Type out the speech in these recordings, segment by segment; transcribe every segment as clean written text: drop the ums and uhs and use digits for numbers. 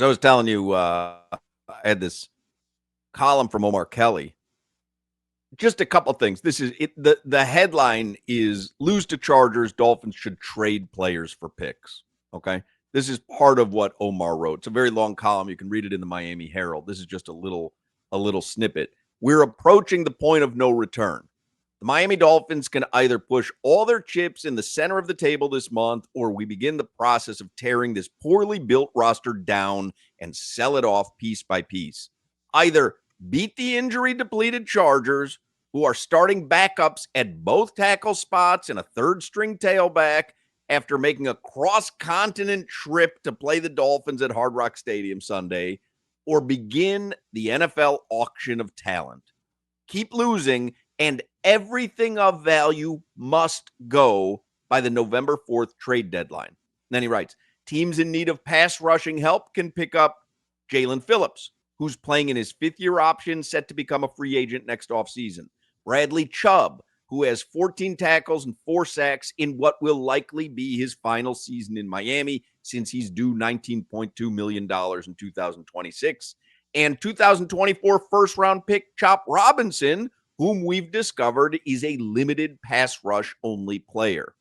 So I was telling you, I had this column from Omar Kelly. Just a couple things. This is it. The headline is lose to Chargers. Dolphins should trade players for picks. Okay. This is part of what Omar wrote. It's a very long column. You can read it in the Miami Herald. This is just a little snippet. We're approaching the point of no return. The Miami Dolphins can either push all their chips in the center of the table this month, or we begin the process of tearing this poorly built roster down and sell it off piece by piece. Either beat the injury depleted Chargers, who are starting backups at both tackle spots and a third string tailback after making a cross-continent trip to play the Dolphins at Hard Rock Stadium Sunday, or begin the NFL auction of talent. Keep losing, and everything of value must go by the November 4th trade deadline. And then he writes, teams in need of pass rushing help can pick up Jalen Phillips, who's playing in his fifth-year option, set to become a free agent next offseason. Bradley Chubb, who has 14 tackles and 4 sacks in what will likely be his final season in Miami, since he's due $19.2 million in 2026. And 2024 first-round pick Chop Robinson, whom we've discovered is a limited pass rush-only player.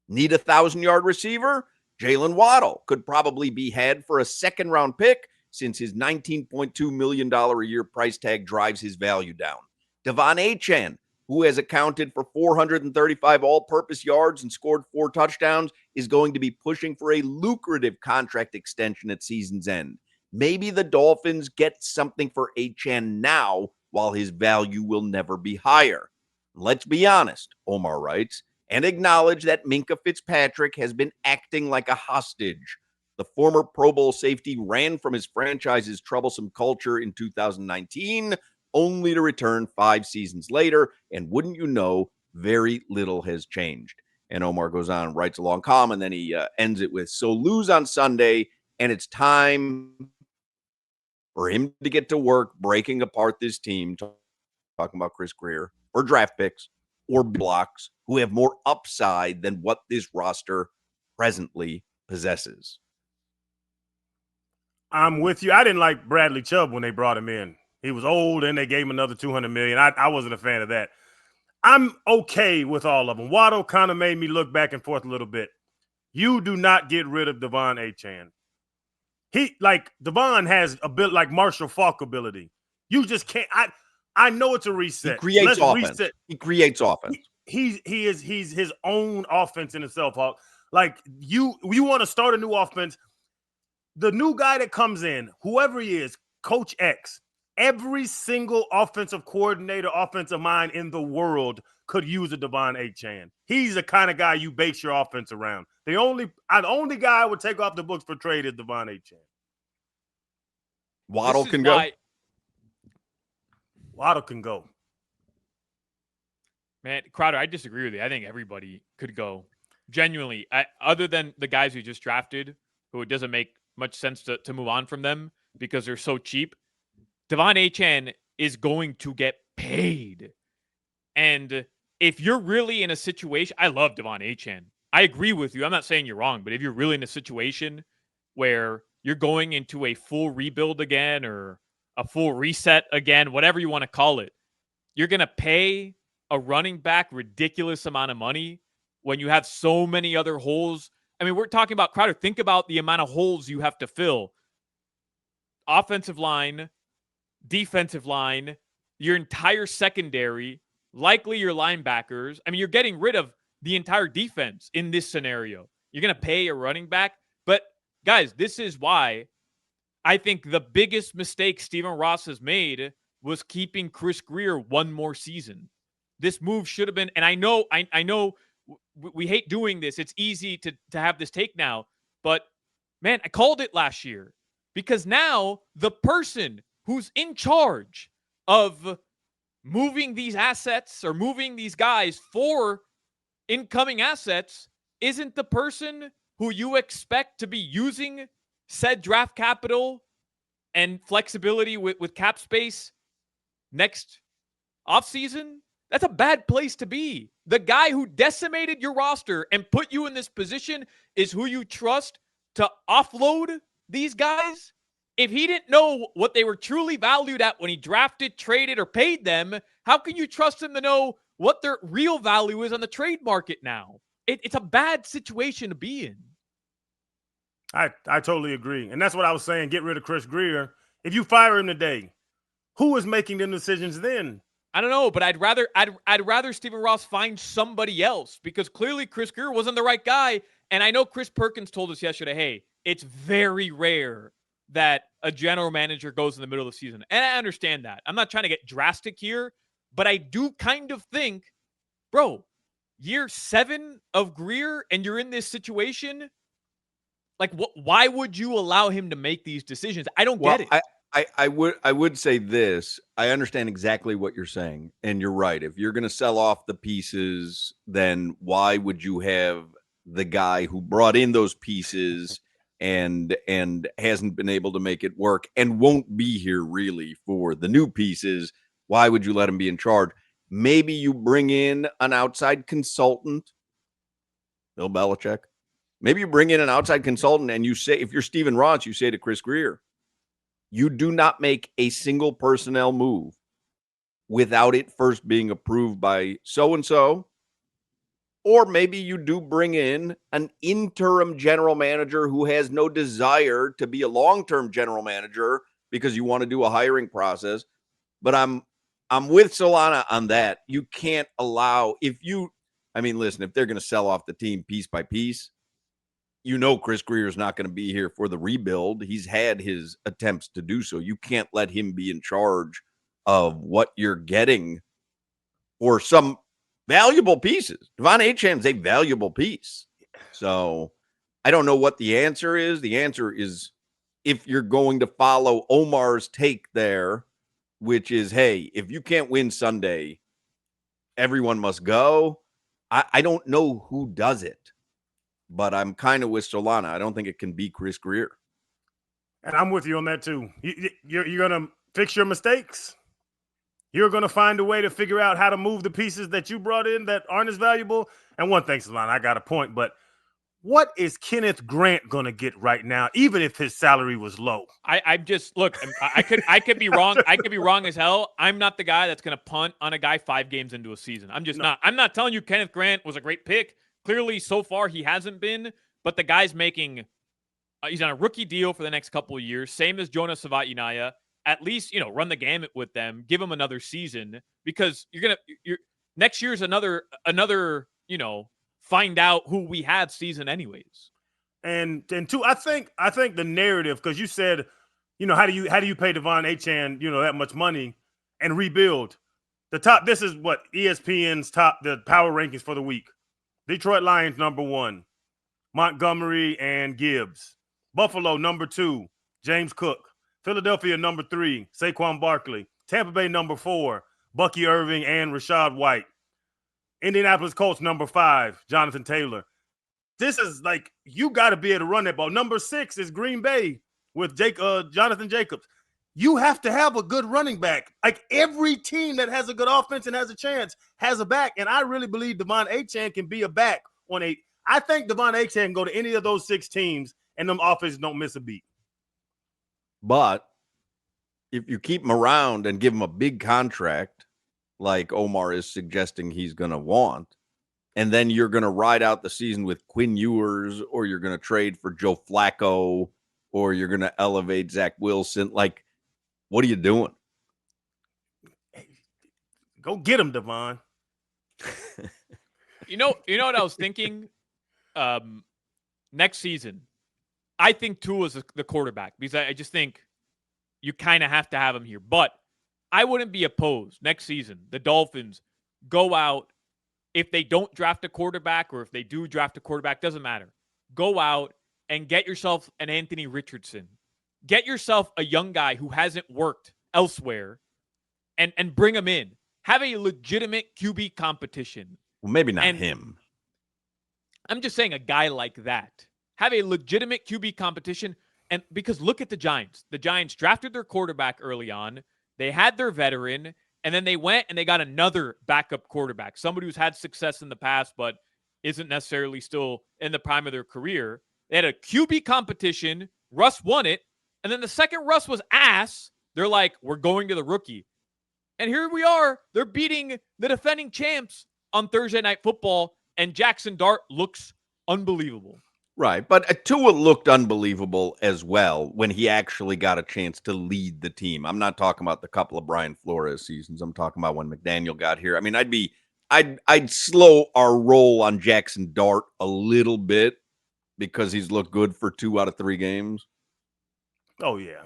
Need a 1,000-yard receiver? Jalen Waddle could probably be had for a second-round pick, since his $19.2 million a year price tag drives his value down. Devon Achane, who has accounted for 435 all-purpose yards and scored 4 touchdowns, is going to be pushing for a lucrative contract extension at season's end. Maybe the Dolphins get something for Achane now, while his value will never be higher. Let's be honest, Omar writes, and acknowledge that Minkah Fitzpatrick has been acting like a hostage. The former Pro Bowl safety ran from his franchise's troublesome culture in 2019, only to return 5 seasons later, and wouldn't you know, very little has changed. And Omar goes on and writes a long column, and then he ends it with, so lose on Sunday, and it's time for him to get to work breaking apart this team, talking about Chris Grier, or draft picks, or blocks, who have more upside than what this roster presently possesses. I'm with you. I didn't like Bradley Chubb when they brought him in. He was old, and they gave him another $200 million. I wasn't a fan of that. I'm okay with all of them. Waddle kind of made me look back and forth a little bit. You do not get rid of Devon Achane. Devon has a bit like Marshall Faulk ability. You just can't. I know it's a reset. He creates offense. He creates offense. He's his own offense in itself, Hawk. Like you want to start a new offense. The new guy that comes in, whoever he is, Coach X, every single offensive coordinator, offensive mind in the world could use a Devon Achane. He's the kind of guy you base your offense around. The only guy I would take off the books for trade is Devon Achane. Waddle can go. Waddle can go. Man, Crowder, I disagree with you. I think everybody could go. Genuinely, other than the guys we just drafted, who it doesn't make much sense to move on from them because they're so cheap. Devon Achane is going to get paid. And if you're really in a situation, I love Devon Achane. I agree with you. I'm not saying you're wrong, but if you're really in a situation where you're going into a full rebuild again or a full reset again, whatever you want to call it, you're going to pay a running back ridiculous amount of money when you have so many other holes. I mean, we're talking about Crowder. Think about the amount of holes you have to fill. Offensive line, defensive line, your entire secondary, likely your linebackers. I mean, you're getting rid of the entire defense in this scenario. You're going to pay a running back. But, guys, this is why I think the biggest mistake Stephen Ross has made was keeping Chris Grier one more season. This move should have been, and I know we hate doing this. It's easy to have this take now. But, man, I called it last year because now the person who's in charge of moving these assets or moving these guys for incoming assets isn't the person who you expect to be using said draft capital and flexibility with cap space next offseason. That's a bad place to be. The guy who decimated your roster and put you in this position is who you trust to offload these guys. If he didn't know what they were truly valued at when he drafted, traded, or paid them, how can you trust him to know what their real value is on the trade market now? It's a bad situation to be in. I totally agree. And that's what I was saying. Get rid of Chris Grier. If you fire him today, who is making them decisions then? I don't know, but I'd rather Stephen Ross find somebody else, because clearly Chris Grier wasn't the right guy. And I know Chris Perkins told us yesterday, hey, it's very rare that a general manager goes in the middle of the season. And I understand that. I'm not trying to get drastic here, but I do kind of think, bro, year 7 of Greer and you're in this situation, like, why would you allow him to make these decisions? I don't get it. I would say this. I understand exactly what you're saying, and you're right. If you're going to sell off the pieces, then why would you have the guy who brought in those pieces and hasn't been able to make it work and won't be here really for the new pieces? Why would you let him be in charge? Maybe you bring in an outside consultant, Bill Belichick. Maybe you bring in an outside consultant and you say, if you're Stephen Ross, you say to Chris Grier, you do not make a single personnel move without it first being approved by so-and-so. Or maybe you do bring in an interim general manager who has no desire to be a long-term general manager because you want to do a hiring process. But I'm with Solana on that. You can't allow, listen, if they're going to sell off the team piece by piece, Chris Grier is not going to be here for the rebuild. He's had his attempts to do so. You can't let him be in charge of what you're getting for some valuable pieces. Devon Achane's a valuable piece. So I don't know what the answer is. The answer is, if you're going to follow Omar's take there, which is, hey, if you can't win Sunday, everyone must go. I don't know who does it. But I'm kind of with Solana. I don't think it can be Chris Grier. And I'm with you on that too. You're going to fix your mistakes. You're going to find a way to figure out how to move the pieces that you brought in that aren't as valuable. And one thing, Solana, I got a point, but what is Kenneth Grant going to get right now, even if his salary was low? I'm just, look, I could be wrong. I could be wrong as hell. I'm not the guy that's going to punt on a guy 5 games into a season. I'm just not. I'm not telling you Kenneth Grant was a great pick. Clearly, so far, he hasn't been, but the guy's making he's on a rookie deal for the next couple of years, same as Jonas Savaiinaia. At least, run the gamut with them, give him another season, because next year's another, find out who we have season anyways. And two, I think the narrative, because you said, how do you pay Devon Achane, that much money and rebuild? This is what ESPN's the power rankings for the week. Detroit Lions, number 1, Montgomery and Gibbs. Buffalo, number 2, James Cook. Philadelphia, number 3, Saquon Barkley. Tampa Bay, number 4, Bucky Irving and Rashad White. Indianapolis Colts, number 5, Jonathan Taylor. This is like, you got to be able to run that ball. Number 6 is Green Bay with Jonathan Jacobs. You have to have a good running back. Like, every team that has a good offense and has a chance has a back. And I really believe Devon Achane can be a back on a. I think Devon Achane can go to any of those 6 teams and them offenses don't miss a beat. But if you keep him around and give him a big contract, like Omar is suggesting he's going to want, and then you're going to ride out the season with Quinn Ewers, or you're going to trade for Joe Flacco, or you're going to elevate Zach Wilson, like, what are you doing? Go get him, Devon. You know what I was thinking? Next season, I think Tua's the quarterback, because I just think you kind of have to have him here. But I wouldn't be opposed next season. The Dolphins go out. If they don't draft a quarterback, or if they do draft a quarterback, doesn't matter. Go out and get yourself an Anthony Richardson. Get yourself a young guy who hasn't worked elsewhere and bring him in. Have a legitimate QB competition. Well, maybe not him. I'm just saying a guy like that. Have a legitimate QB competition. And because look at the Giants. The Giants drafted their quarterback early on. They had their veteran. And then they went and they got another backup quarterback. Somebody who's had success in the past, but isn't necessarily still in the prime of their career. They had a QB competition. Russ won it. And then the second Russ was ass, they're like, we're going to the rookie. And here we are. They're beating the defending champs on Thursday Night Football, and Jackson Dart looks unbelievable. Right, but Tua looked unbelievable as well when he actually got a chance to lead the team. I'm not talking about the couple of Brian Flores seasons. I'm talking about when McDaniel got here. I mean, I'd slow our roll on Jackson Dart a little bit because he's looked good for 2 out of 3 games. Oh yeah,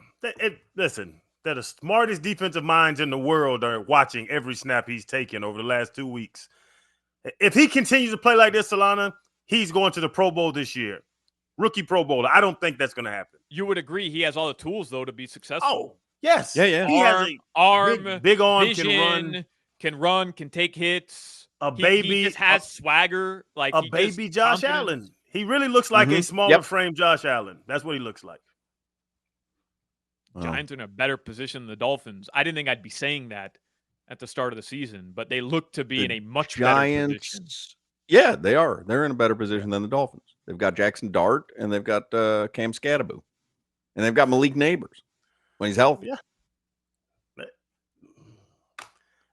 listen. That the smartest defensive minds in the world are watching every snap he's taken over the last 2 weeks. If he continues to play like this, Solana, he's going to the Pro Bowl this year. Rookie Pro Bowler. I don't think that's going to happen. You would agree he has all the tools, though, to be successful. Oh, yes. Yeah. He has a arm, big arm, vision, can run, can take hits. He just has swagger. Like a baby Josh Allen. He really looks like a smaller frame Josh Allen. That's what he looks like. Giants are in a better position than the Dolphins. I didn't think I'd be saying that at the start of the season, but they look to be in a much better position. Yeah, they are. They're in a better position than the Dolphins. They've got Jackson Dart, and they've got Cam Scatterbo. And they've got Malik Neighbors when he's healthy. Yeah.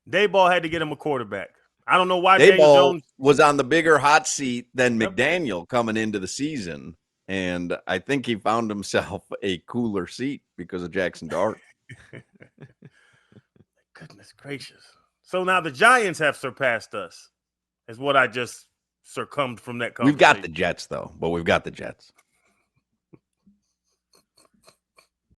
Dayball had to get him a quarterback. I don't know why Dayball Jones was on the bigger hot seat than McDaniel coming into the season. And I think he found himself a cooler seat because of Jackson Dart. Goodness gracious. So now the Giants have surpassed us, is what I just succumbed from that conversation. We've got the Jets, though. But we've got the Jets.